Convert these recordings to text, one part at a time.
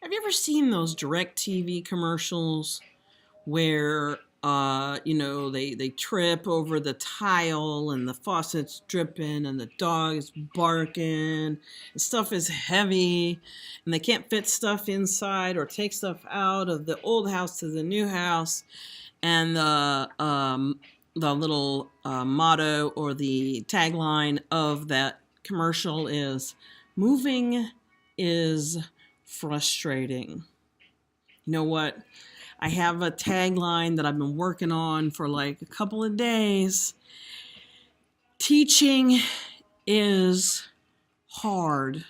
Have you ever seen those DirecTV commercials where they trip over the tile and the faucet's dripping and the dog is barking and stuff is heavy and they can't fit stuff inside or take stuff out of the old house to the new house, and the little motto or the tagline of that commercial is moving is frustrating. You know what? I have a tagline that I've been working on for like a couple of days. Teaching is hard.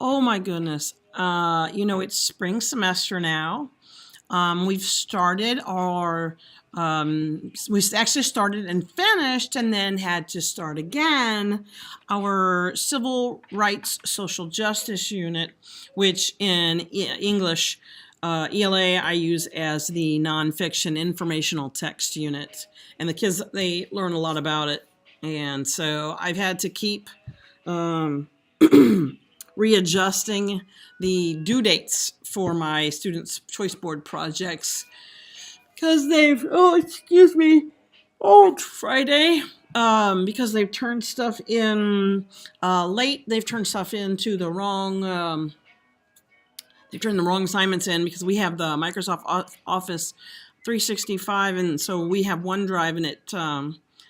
Oh my goodness. It's spring semester now. We've started our, we actually started and finished and then had to start again our Civil Rights Social Justice Unit, which in English, ELA I use as the nonfiction informational text unit. And the kids, they learn a lot about it. And so I've had to keep readjusting the due dates for my students' choice board projects because Friday, because they've turned stuff in late. They've turned stuff into the wrong, they've turned the wrong assignments in because we have the Microsoft Office 365, and so we have OneDrive and it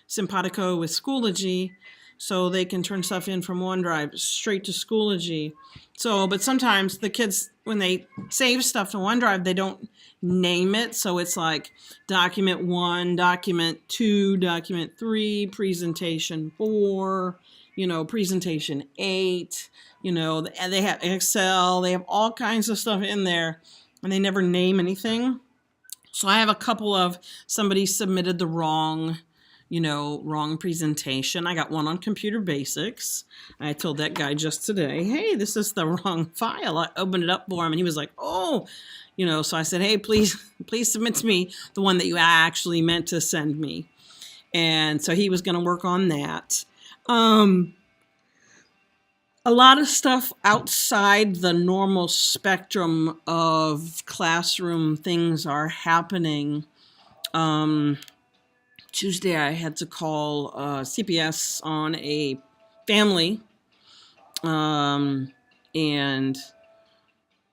simpatico with Schoology, so they can turn stuff in from OneDrive straight to Schoology. So, but sometimes the kids, when they save stuff to OneDrive, they don't name it. So it's like document 1, document 2, document 3, presentation 4, presentation 8, and they have Excel, they have all kinds of stuff in there, and they never name anything. So I have a couple of, somebody submitted the wrong presentation. I got one on computer basics. I told that guy just today, hey, this is the wrong file. I opened it up for him and he was like, oh, so I said, hey, please submit to me the one that you actually meant to send me. And so he was going to work on that. A lot of stuff outside the normal spectrum of classroom things are happening. Tuesday, I had to call CPS on a family, and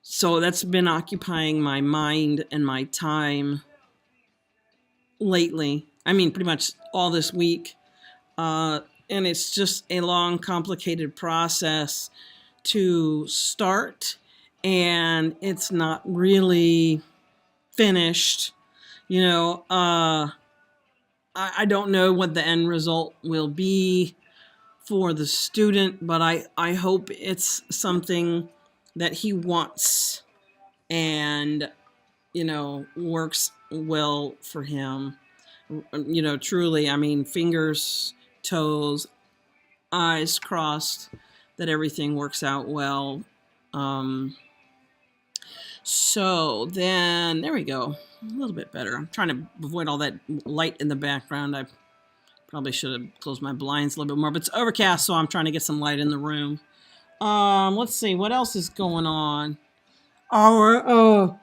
so that's been occupying my mind and my time lately. I mean, pretty much all this week, and it's just a long, complicated process to start, and it's not really finished, I don't know what the end result will be for the student, but I hope it's something that he wants and, works well for him. Truly, I mean, fingers, toes, eyes crossed that everything works out well. So then, there we go. A little bit better. I'm trying to avoid all that light in the background. I probably should have closed my blinds a little bit more, but it's overcast, so I'm trying to get some light in the room. Let's see, what else is going on? Our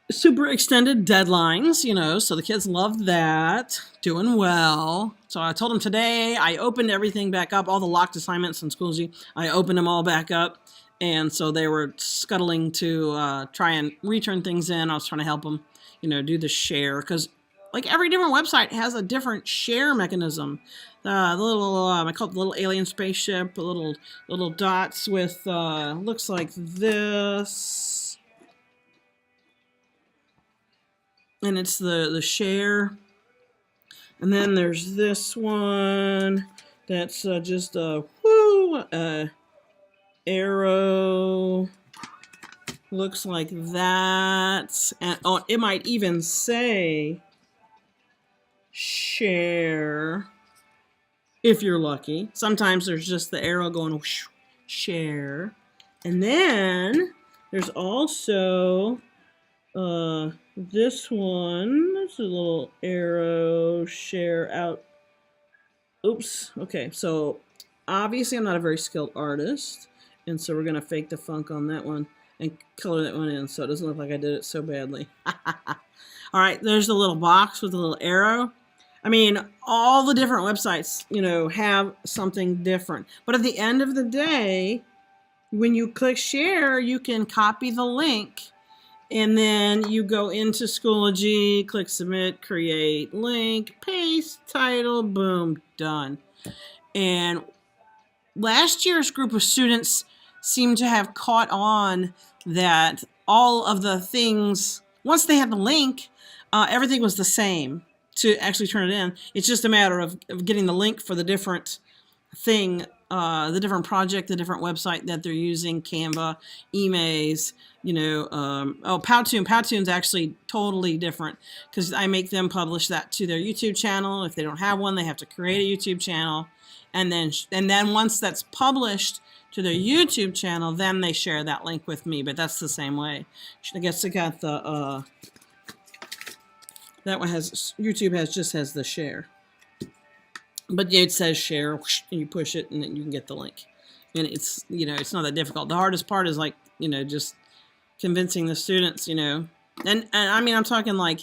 super extended deadlines, so the kids love that. Doing well. So I told them today, I opened everything back up, all the locked assignments in Schoology. I opened them all back up. And so they were scuttling to try and return things in. I was trying to help them, do the share. Because like every different website has a different share mechanism. The little, I call it the little alien spaceship, little dots with, looks like this. And it's the share. And then there's this one that's just a arrow, looks like that, and it might even say share if you're lucky. Sometimes there's just the arrow going whoosh, share, and then there's also this one. It's a little arrow, share out. Oops. Okay, so obviously I'm not a very skilled artist. And so we're going to fake the funk on that one. and color that one in so it doesn't look like I did it so badly. All right, there's the little box with the little arrow. I mean, all the different websites, have something different. But at the end of the day, when you click share, you can copy the link, and then you go into Schoology, click submit, create link, paste, title, boom, done. And last year's group of students seemed to have caught on that all of the things, once they had the link, everything was the same to actually turn it in. It's just a matter of getting the link for the different thing, the different project, the different website that they're using, Canva, Emaze, Powtoon. Powtoon's actually totally different because I make them publish that to their YouTube channel. If they don't have one, they have to create a YouTube channel. And then once that's published to their YouTube channel, then they share that link with me. But that's the same way. I guess they got the that one just has the share. But it says share, and you push it, and then you can get the link. And it's it's not that difficult. The hardest part is just convincing the students, and I mean I'm talking like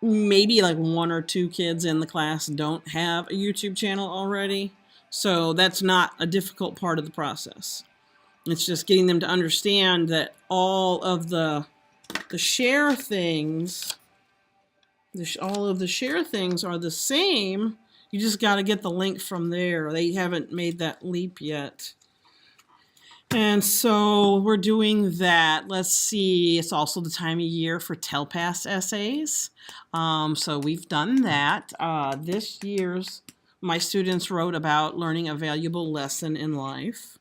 maybe like 1 or 2 kids in the class don't have a YouTube channel already. So that's not a difficult part of the process. It's just getting them to understand that all of the share things, all of the share things are the same. You just got to get the link from there. They haven't made that leap yet. And so we're doing that. Let's see. It's also the time of year for Telpass essays. So we've done that. This year's, my students wrote about learning a valuable lesson in life.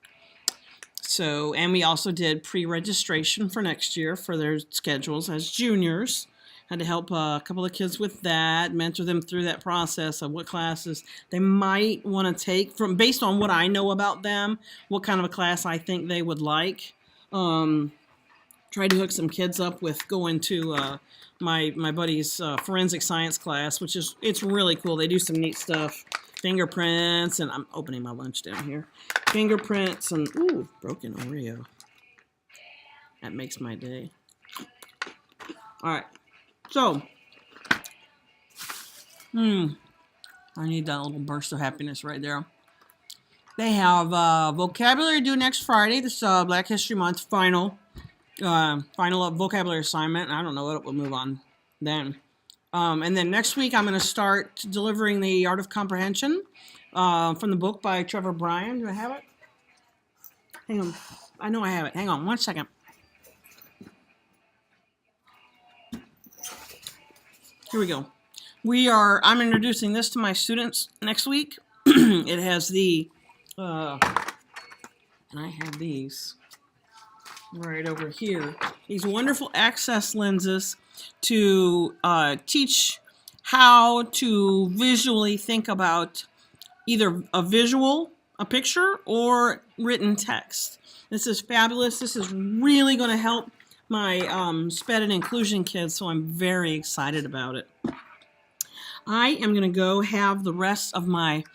So, and we also did pre-registration for next year for their schedules as juniors. Had to help a couple of kids with that, mentor them through that process of what classes they might want to take based on what I know about them, what kind of a class I think they would like. Tried to hook some kids up with going to my buddy's forensic science class, it's really cool. They do some neat stuff, fingerprints, and I'm opening my lunch down here. Fingerprints and broken Oreo. That makes my day. All right. So, I need that little burst of happiness right there. They have vocabulary due next Friday. This Black History Month final vocabulary assignment. I don't know what we'll move on then. And then next week I'm going to start delivering the Art of Comprehension from the book by Trevor Bryan. Do I have it? Hang on. I know I have it. Hang on 1 second. Here we go. I'm introducing this to my students next week. It has and I have these right over here. These wonderful access lenses to teach how to visually think about either a picture, or written text. This is fabulous. This is really going to help my SPED and inclusion kids, so I'm very excited about it. I am going to go have the rest of my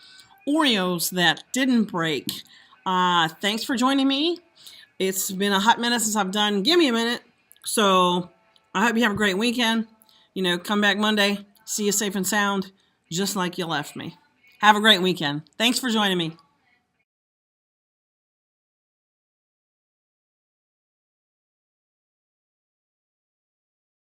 Oreos that didn't break. Thanks for joining me. It's been a hot minute since I've done Gimme A Minute, so I hope you have a great weekend. Come back Monday, see you safe and sound, just like you left me. Have a great weekend. Thanks for joining me.